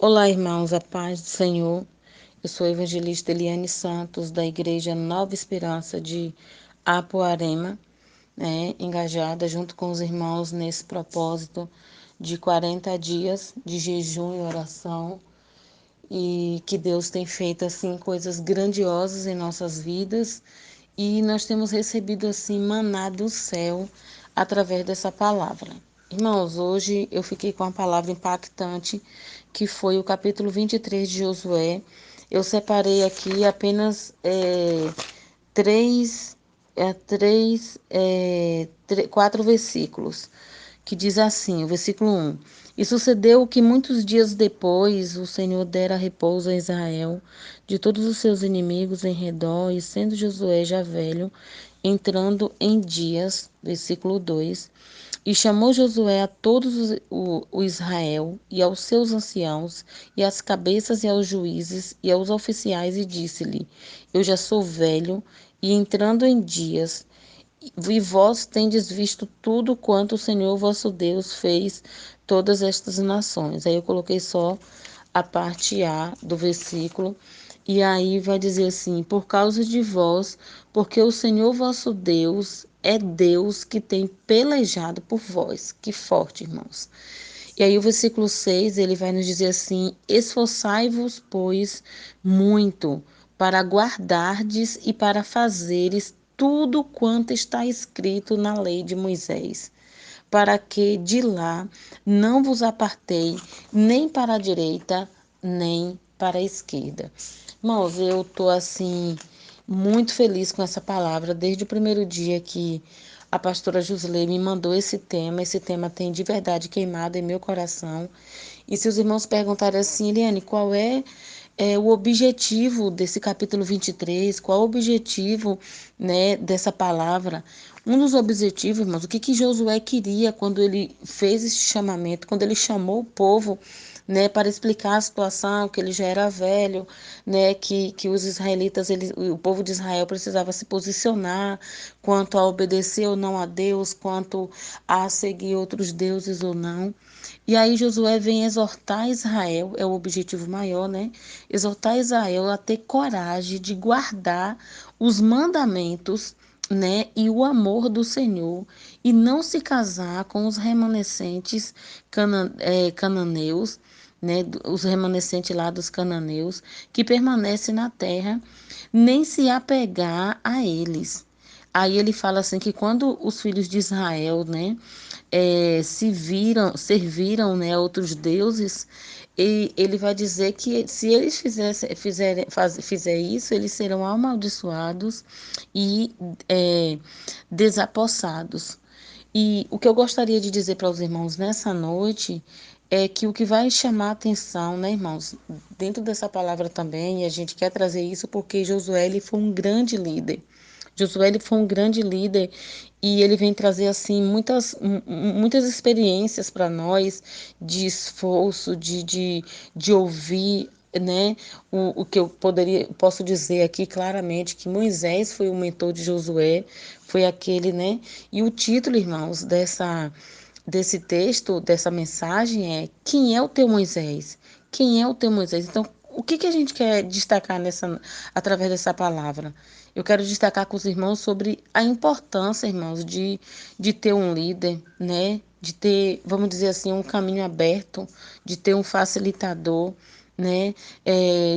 Olá, irmãos, a paz do Senhor. Eu sou a evangelista Eliane Santos, da Igreja Nova Esperança de Apuarema, engajada junto com os irmãos nesse propósito de 40 dias de jejum e oração, e que Deus tem feito assim coisas grandiosas em nossas vidas, e nós temos recebido assim maná do céu através dessa palavra. Irmãos, hoje eu fiquei com uma palavra impactante, que foi o capítulo 23 de Josué. Eu separei aqui apenas três, quatro versículos, que diz assim, o versículo 1. E sucedeu que muitos dias depois o Senhor dera repouso a Israel de todos os seus inimigos em redor, e sendo Josué já velho, entrando em dias, versículo 2, e chamou Josué a todos o Israel, e aos seus anciãos, e às cabeças, e aos juízes, e aos oficiais, e disse-lhe: Eu já sou velho, e entrando em dias, e vós tendes visto tudo quanto o Senhor vosso Deus fez todas estas nações. Aí eu coloquei só a parte A do versículo, e aí vai dizer assim: por causa de vós, porque o Senhor vosso Deus é Deus que tem pelejado por vós. Que forte, irmãos. E aí o versículo 6, ele vai nos dizer assim: esforçai-vos, pois, muito para guardardes e para fazeres tudo quanto está escrito na lei de Moisés, para que de lá não vos apartei nem para a direita, nem para a esquerda. Irmãos, eu estou assim muito feliz com essa palavra desde o primeiro dia que a pastora Josley me mandou esse tema. Esse tema tem de verdade queimado em meu coração. E se os irmãos perguntarem assim, Eliane, qual é o objetivo desse capítulo 23? Qual o objetivo, dessa palavra? Um dos objetivos, irmãos, o que Josué queria quando ele fez esse chamamento, quando ele chamou o povo, para explicar a situação, que ele já era velho, que os israelitas, o povo de Israel precisava se posicionar quanto a obedecer ou não a Deus, quanto a seguir outros deuses ou não. E aí Josué vem exortar Israel, é o objetivo maior, exortar Israel a ter coragem de guardar os mandamentos, e o amor do Senhor, e não se casar com os remanescentes cananeus, os remanescentes lá dos cananeus, que permanecem na terra, nem se apegar a eles. Aí ele fala assim que quando os filhos de Israel, serviram, a outros deuses, e ele vai dizer que se eles fizer isso, eles serão amaldiçoados e desapossados. E o que eu gostaria de dizer para os irmãos nessa noite é que o que vai chamar a atenção, irmãos, dentro dessa palavra também, e a gente quer trazer isso porque Josué ele foi um grande líder. Josué ele foi um grande líder e ele vem trazer assim muitas experiências para nós de esforço, de ouvir, o que eu posso dizer aqui claramente que Moisés foi o mentor de Josué, foi aquele, e o título, irmãos, desse texto, dessa mensagem é: quem é o teu Moisés? Quem é o teu Moisés? Então, o que a gente quer destacar através dessa palavra? Eu quero destacar com os irmãos sobre a importância, irmãos, de ter um líder, de ter, vamos dizer assim, um caminho aberto, de ter um facilitador,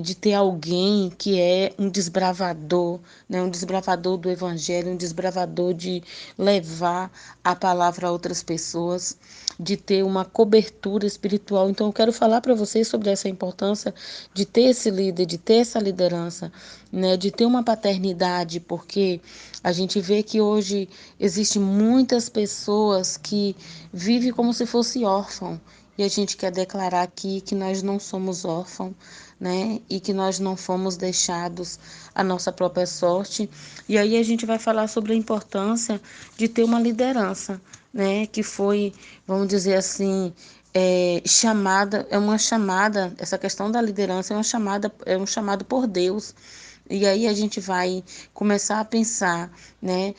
de ter alguém que é um desbravador, um desbravador do evangelho, um desbravador de levar a palavra a outras pessoas, de ter uma cobertura espiritual. Então, eu quero falar para vocês sobre essa importância de ter esse líder, de ter essa liderança, de ter uma paternidade, porque a gente vê que hoje existem muitas pessoas que vivem como se fosse órfão. E a gente quer declarar aqui que nós não somos órfãos, e que nós não fomos deixados à nossa própria sorte. E aí a gente vai falar sobre a importância de ter uma liderança, que foi, vamos dizer assim, essa questão da liderança é um chamado por Deus, E aí a gente vai começar a pensar, né?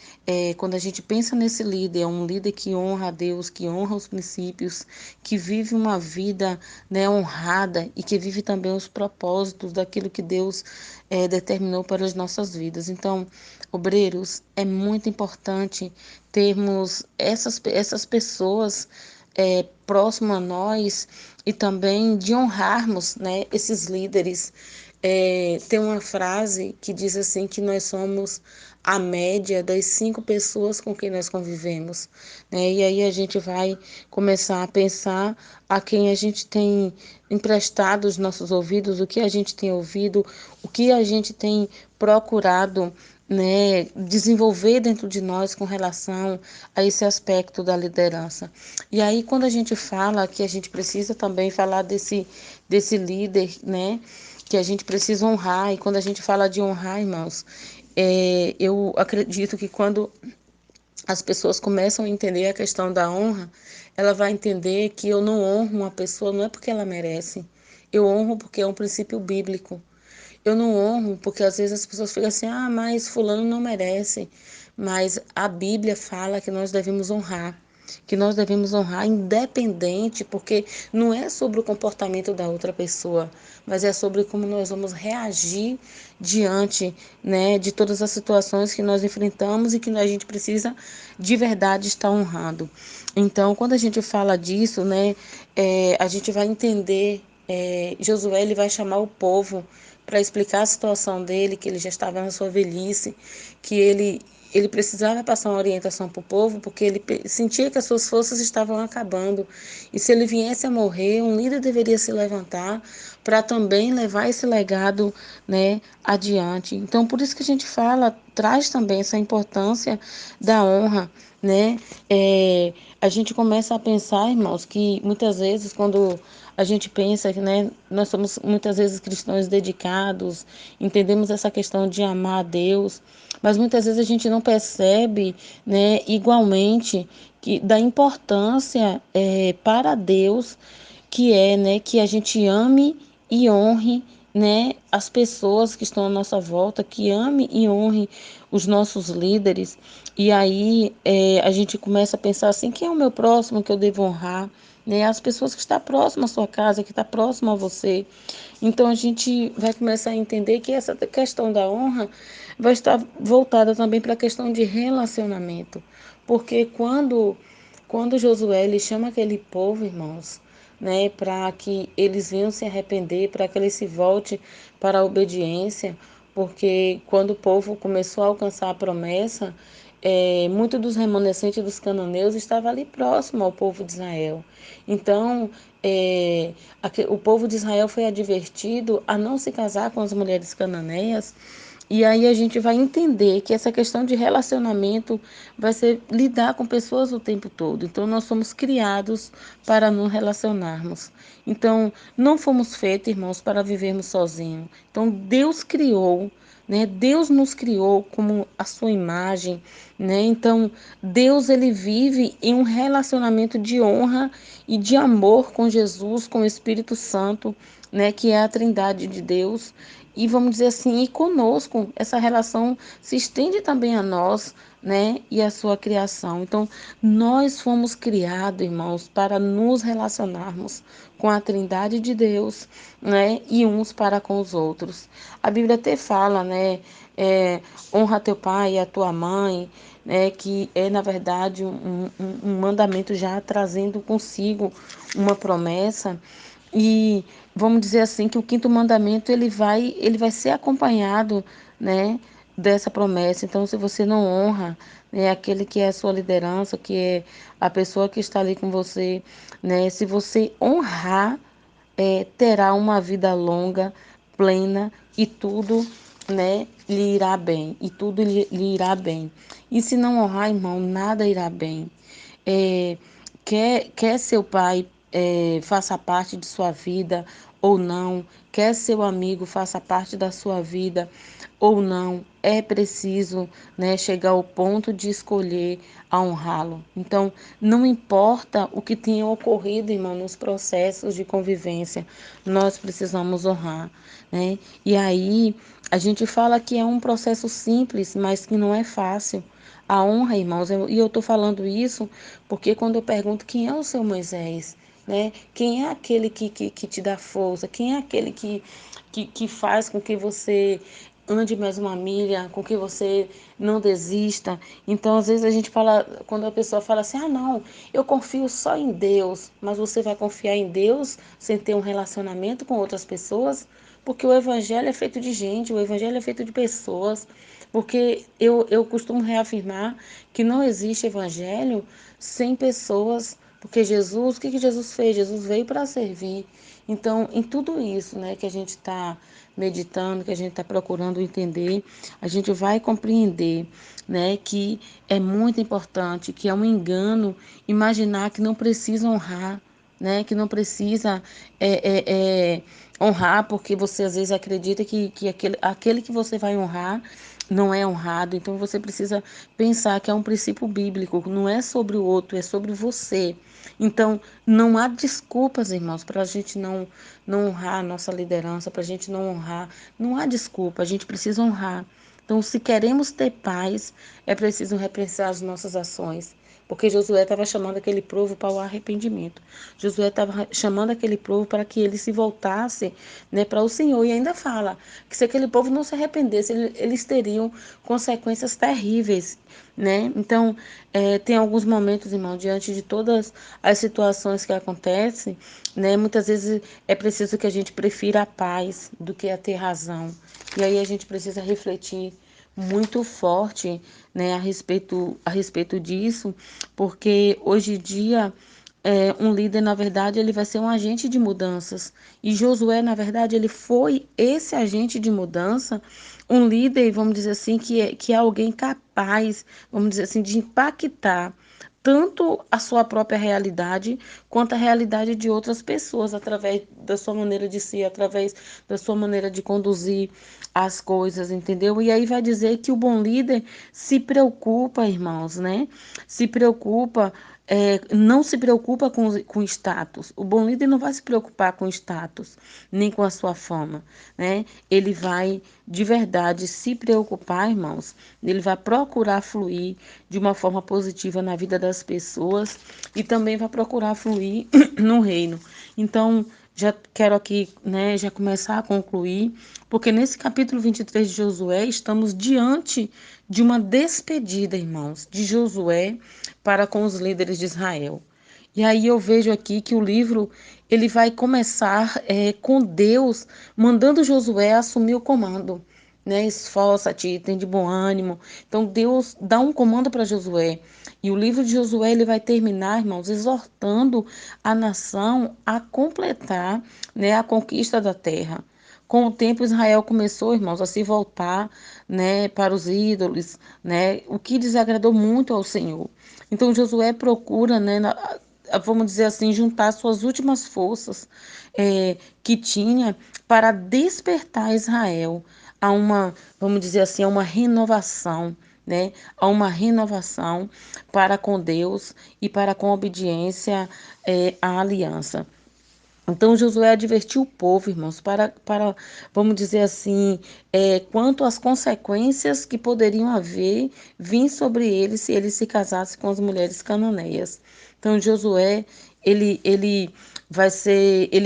Quando a gente pensa nesse líder, é um líder que honra a Deus, que honra os princípios, que vive uma vida, né, honrada e que vive também os propósitos daquilo que Deus determinou para as nossas vidas. Então, obreiros, é muito importante termos essas pessoas próximas a nós e também de honrarmos, né, esses líderes. Tem uma frase que diz assim que nós somos a média das 5 pessoas com quem nós convivemos, né? E aí a gente vai começar a pensar a quem a gente tem emprestado os nossos ouvidos, o que a gente tem ouvido, o que a gente tem procurado, né, desenvolver dentro de nós com relação a esse aspecto da liderança. E aí, quando a gente fala que a gente precisa também falar desse líder, né, que a gente precisa honrar, e quando a gente fala de honrar, irmãos, eu acredito que quando as pessoas começam a entender a questão da honra, ela vai entender que eu não honro uma pessoa não é porque ela merece, eu honro porque é um princípio bíblico. Eu não honro porque às vezes as pessoas ficam assim, ah, mas fulano não merece. Mas a Bíblia fala que nós devemos honrar. Que nós devemos honrar independente, porque não é sobre o comportamento da outra pessoa, mas é sobre como nós vamos reagir diante, né, de todas as situações que nós enfrentamos e que a gente precisa de verdade estar honrado. Então, quando a gente fala disso, né, a gente vai entender, Josué ele vai chamar o povo para explicar a situação dele, que ele já estava na sua velhice, que ele precisava passar uma orientação para o povo, porque ele sentia que as suas forças estavam acabando. E se ele viesse a morrer, um líder deveria se levantar para também levar esse legado, né, adiante. Então, por isso que a gente fala, traz também essa importância da honra, né? A gente começa a pensar, irmãos, que muitas vezes quando a gente pensa que, né, nós somos muitas vezes cristãos dedicados, entendemos essa questão de amar a Deus, mas muitas vezes a gente não percebe, né, igualmente que da importância para Deus que é, né, que a gente ame e honre, né, as pessoas que estão à nossa volta, que ame e honre os nossos líderes. E aí a gente começa a pensar assim, quem é o meu próximo que eu devo honrar? Né, as pessoas que estão próximas à sua casa, que estão próximas a você. Então a gente vai começar a entender que essa questão da honra vai estar voltada também para a questão de relacionamento. Porque quando Josué ele chama aquele povo, irmãos, né, para que eles venham se arrepender, para que eles se voltem para a obediência, porque quando o povo começou a alcançar a promessa, muitos dos remanescentes dos cananeus estavam ali próximo ao povo de Israel. Então, o povo de Israel foi advertido a não se casar com as mulheres cananeias, e aí a gente vai entender que essa questão de relacionamento vai ser lidar com pessoas o tempo todo. Então, nós somos criados para nos relacionarmos. Então, não fomos feitos, irmãos, para vivermos sozinhos. Então, Deus criou, né? Deus nos criou como a sua imagem, né? Então, Deus ele vive em um relacionamento de honra e de amor com Jesus, com o Espírito Santo, né? Que é a Trindade de Deus. E vamos dizer assim, e conosco, essa relação se estende também a nós, né? E a sua criação. Então, nós fomos criados, irmãos, para nos relacionarmos com a Trindade de Deus, né? E uns para com os outros. A Bíblia até fala, né? Honra teu pai e a tua mãe, né? Que é, na verdade, um mandamento já trazendo consigo uma promessa. E vamos dizer assim que o quinto mandamento ele vai ser acompanhado, né, dessa promessa. Então, se você não honra, né, aquele que é a sua liderança, que é a pessoa que está ali com você, né, se você honrar, terá uma vida longa, plena e tudo, né, lhe irá bem. E tudo lhe irá bem. E se não honrar, irmão, nada irá bem. É, quer seu pai faça parte de sua vida ou não, quer seu amigo faça parte da sua vida ou não, é preciso, né, chegar ao ponto de escolher a honrá-lo. Então, não importa o que tenha ocorrido, irmão, nos processos de convivência, nós precisamos honrar, né? E aí, a gente fala que é um processo simples, mas que não é fácil. A honra, irmãos, e eu estou falando isso porque quando eu pergunto quem é o seu Moisés, né? Quem é aquele que te dá força? Quem é aquele que faz com que você ande mais uma milha, com que você não desista? Então, às vezes a gente fala, quando a pessoa fala assim, ah, não, eu confio só em Deus, mas você vai confiar em Deus sem ter um relacionamento com outras pessoas? Porque o evangelho é feito de gente, o evangelho é feito de pessoas. Porque eu costumo reafirmar que não existe evangelho sem pessoas. Porque Jesus, o que Jesus fez? Jesus veio para servir. Então, em tudo isso, né, que a gente está meditando, que a gente está procurando entender, a gente vai compreender, né, que é muito importante, que é um engano imaginar que não precisa honrar, né, que não precisa honrar, porque você às vezes acredita que aquele que você vai honrar não é honrado. Então você precisa pensar que é um princípio bíblico, não é sobre o outro, é sobre você. Então não há desculpas, irmãos, para a gente não honrar a nossa liderança, para a gente não honrar. Não há desculpa, a gente precisa honrar. Então, se queremos ter paz, é preciso repensar as nossas ações. Porque Josué estava chamando aquele povo para o arrependimento. Josué estava chamando aquele povo para que ele se voltasse, né, para o Senhor. E ainda fala que se aquele povo não se arrependesse, eles teriam consequências terríveis, né? Então, tem alguns momentos, irmão, diante de todas as situações que acontecem, né? Muitas vezes é preciso que a gente prefira a paz do que a ter razão. E aí a gente precisa refletir muito forte, né, a respeito disso, porque hoje em dia um líder, na verdade, ele vai ser um agente de mudanças. E Josué, na verdade, ele foi esse agente de mudança, um líder, vamos dizer assim, que é alguém capaz, vamos dizer assim, de impactar tanto a sua própria realidade quanto a realidade de outras pessoas, através da sua maneira de ser, através da sua maneira de conduzir as coisas, entendeu? E aí vai dizer que o bom líder se preocupa, irmãos, né? Se preocupa, não se preocupa com status. O bom líder não vai se preocupar com status, nem com a sua fama, né? Ele vai de verdade se preocupar, irmãos. Ele vai procurar fluir de uma forma positiva na vida das pessoas e também vai procurar fluir no reino. Então, já quero aqui, né, já começar a concluir, porque nesse capítulo 23 de Josué, estamos diante de uma despedida, irmãos, de Josué para com os líderes de Israel. E aí eu vejo aqui que o livro ele vai começar com Deus mandando Josué assumir o comando, né? Esforça-te, tem de bom ânimo. Então Deus dá um comando para Josué. E o livro de Josué ele vai terminar, irmãos, exortando a nação a completar, né, a conquista da terra. Com o tempo, Israel começou, irmãos, a se voltar, né, para os ídolos, né, o que desagradou muito ao Senhor. Então, Josué procura, né, vamos dizer assim, juntar suas últimas forças que tinha para despertar Israel a uma, vamos dizer assim, a uma renovação, né, a uma renovação para com Deus e para com a obediência à aliança. Então, Josué advertiu o povo, irmãos, vamos dizer assim, quanto às consequências que poderiam haver, vir sobre eles se ele se casasse com as mulheres cananeias. Então, Josué, ele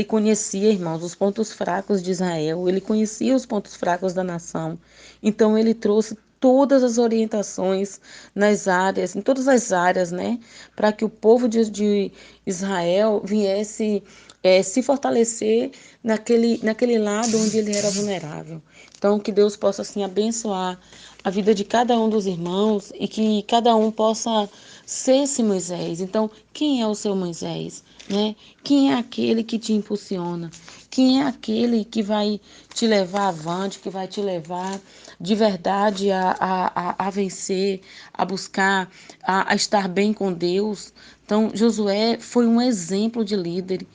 conhecia, irmãos, os pontos fracos de Israel, ele conhecia os pontos fracos da nação. Então, ele trouxe todas as orientações nas áreas, em todas as áreas, né, para que o povo de Israel viesse se fortalecer naquele lado onde ele era vulnerável. Então, que Deus possa, assim, abençoar a vida de cada um dos irmãos e que cada um possa ser esse Moisés. Então, quem é o seu Moisés? Né? Quem é aquele que te impulsiona? Quem é aquele que vai te levar avante, que vai te levar de verdade a vencer, a buscar, a estar bem com Deus? Então, Josué foi um exemplo de líder.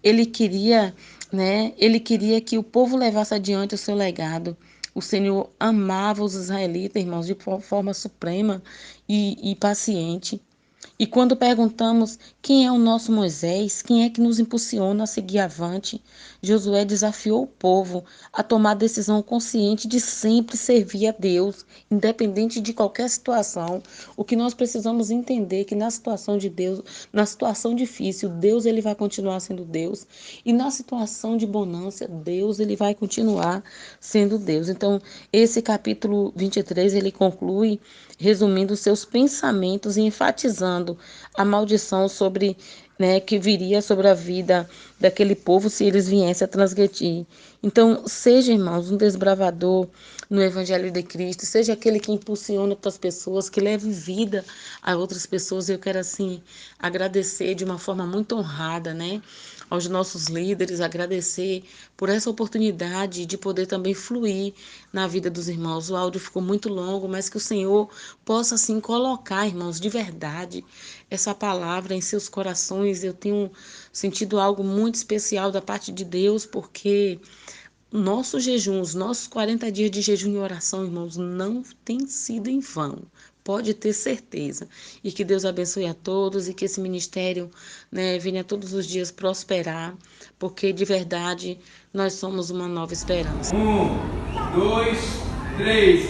Ele queria, né? Ele queria que o povo levasse adiante o seu legado. O Senhor amava os israelitas, irmãos, de forma suprema e paciente. E quando perguntamos quem é o nosso Moisés, quem é que nos impulsiona a seguir avante, Josué desafiou o povo a tomar a decisão consciente de sempre servir a Deus, independente de qualquer situação. O que nós precisamos entender é que na situação de Deus, na situação difícil, Deus ele vai continuar sendo Deus, e na situação de bonança, Deus ele vai continuar sendo Deus. Então, esse capítulo 23 ele conclui resumindo seus pensamentos e enfatizando a maldição sobre, né, que viria sobre a vida daquele povo se eles viessem a transgredir. Então, seja, irmãos, um desbravador no Evangelho de Cristo, seja aquele que impulsiona outras pessoas, que leve vida a outras pessoas. Eu quero, assim, agradecer de uma forma muito honrada, né, aos nossos líderes, agradecer por essa oportunidade de poder também fluir na vida dos irmãos. O áudio ficou muito longo, mas que o Senhor possa, assim, colocar, irmãos, de verdade, essa palavra em seus corações. Eu tenho sentido algo muito especial da parte de Deus, porque nosso jejum, os nossos 40 dias de jejum e oração, irmãos, não tem sido em vão. Pode ter certeza. E que Deus abençoe a todos e que esse ministério, né, venha todos os dias prosperar, porque de verdade nós somos uma nova esperança. 1, 2, 3.